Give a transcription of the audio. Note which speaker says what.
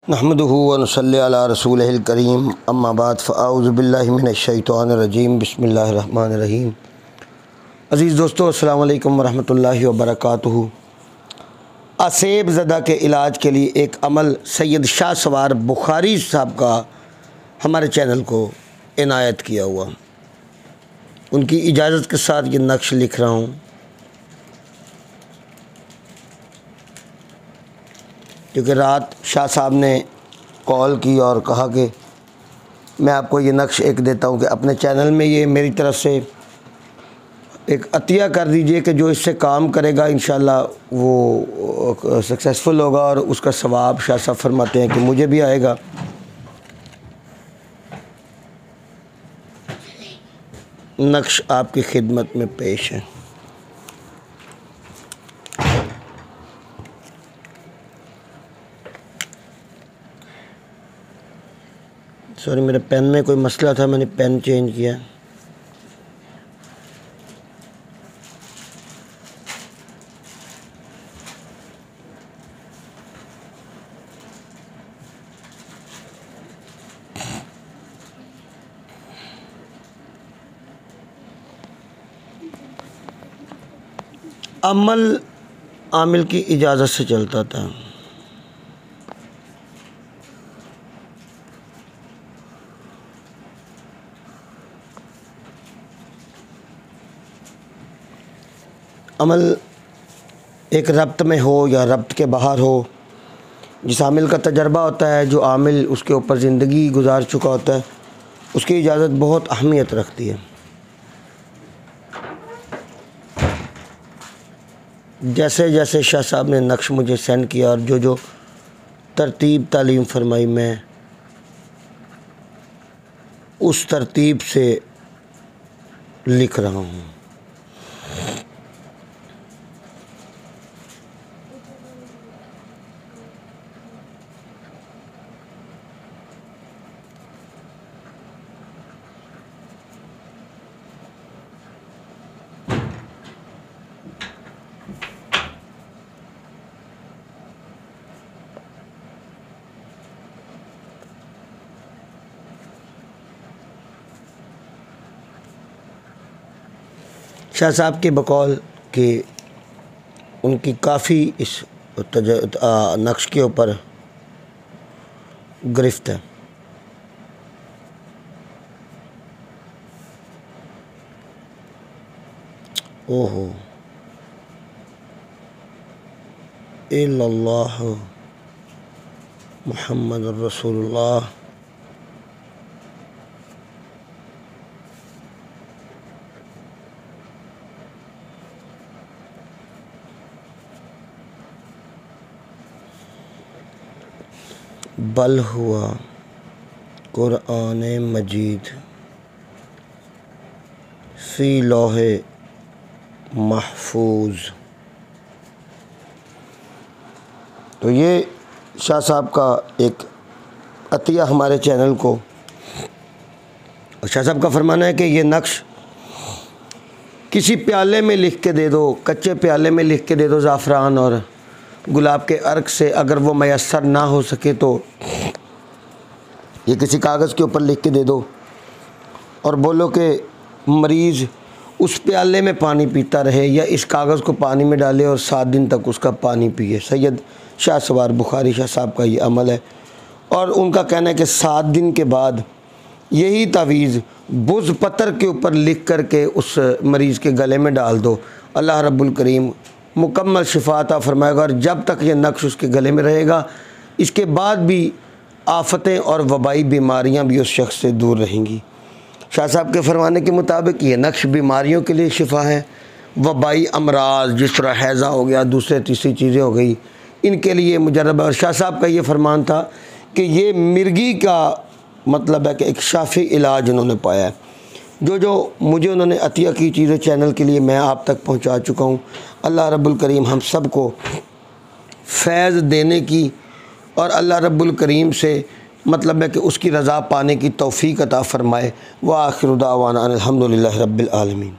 Speaker 1: نحمدہ ونصلی علی رسولہ الکریم اما بعد فاعوذ باللہ من الشیطان الرجیم بسم اللہ الرحمن الرحیم۔ عزیز دوستو، السلام علیکم ورحمۃ اللہ وبرکاتہ۔ آسیب زدہ کے علاج کے لیے ایک عمل سید شاہ سوار بخاری صاحب کا ہمارے چینل کو عنایت کیا ہوا، ان کی اجازت کے ساتھ یہ نقش لکھ رہا ہوں، کیونکہ رات شاہ صاحب نے کال کی اور کہا کہ میں آپ کو یہ نقش ایک دیتا ہوں کہ اپنے چینل میں یہ میری طرف سے ایک عطیہ کر دیجئے کہ جو اس سے کام کرے گا انشاءاللہ وہ سکسیسفل ہوگا اور اس کا ثواب شاہ صاحب فرماتے ہیں کہ مجھے بھی آئے گا۔ نقش آپ کی خدمت میں پیش ہے۔ سوری، میرے پین میں کوئی مسئلہ تھا، میں نے پین چینج کیا۔ عمل عامل کی اجازت سے چلتا تھا۔ عمل ایک ربط میں ہو یا ربط کے باہر ہو، جس عامل کا تجربہ ہوتا ہے، جو عامل اس کے اوپر زندگی گزار چکا ہوتا ہے، اس کی اجازت بہت اہمیت رکھتی ہے۔ جیسے جیسے شاہ صاحب نے نقش مجھے سینڈ کیا اور جو ترتیب تعلیم فرمائی، میں اس ترتیب سے لکھ رہا ہوں۔ شاہ صاحب کے بقول کہ ان کی کافی اس نقش کے اوپر گرفت ہے۔ اوہو الا اللہ محمد رسول اللہ۔ بل ہوا قرآن مجید فی لوح محفوظ۔ تو یہ شاہ صاحب کا ایک عطیہ ہمارے چینل کو، اور شاہ صاحب کا فرمانا ہے کہ یہ نقش کسی پیالے میں لکھ کے دے دو، کچے پیالے میں لکھ کے دے دو زعفران اور گلاب کے عرق سے، اگر وہ میسر نہ ہو سکے تو یہ کسی کاغذ کے اوپر لکھ کے دے دو اور بولو کہ مریض اس پیالے میں پانی پیتا رہے یا اس کاغذ کو پانی میں ڈالے اور 7 دن تک اس کا پانی پیے۔ سید شاہ سوار بخاری شاہ صاحب کا یہ عمل ہے، اور ان کا کہنا ہے کہ 7 دن کے بعد یہی تعویذ بز پتر کے اوپر لکھ کر کے اس مریض کے گلے میں ڈال دو، اللہ رب الکریم مکمل شفا عطا فرمائے گا، اور جب تک یہ نقش اس کے گلے میں رہے گا، اس کے بعد بھی آفتیں اور وبائی بیماریاں بھی اس شخص سے دور رہیں گی۔ شاہ صاحب کے فرمانے کے مطابق یہ نقش بیماریوں کے لیے شفا ہے، وبائی امراض جس طرح ہیضہ ہو گیا، دوسرے تیسری چیزیں ہو گئی، ان کے لیے مجرب ہے۔ اور شاہ صاحب کا یہ فرمان تھا کہ یہ مرگی کا مطلب ہے کہ ایک شافی علاج انہوں نے پایا ہے۔ جو مجھے انہوں نے عطیہ کی چیزیں چینل کے لیے میں آپ تک پہنچا چکا ہوں۔ اللہ رب الکریم ہم سب کو فیض دینے کی اور اللہ رب الکریم سے مطلب ہے کہ اس کی رضا پانے کی توفیق عطا فرمائے۔ وآخر دعوانا ان الحمد للہ رب العالمین۔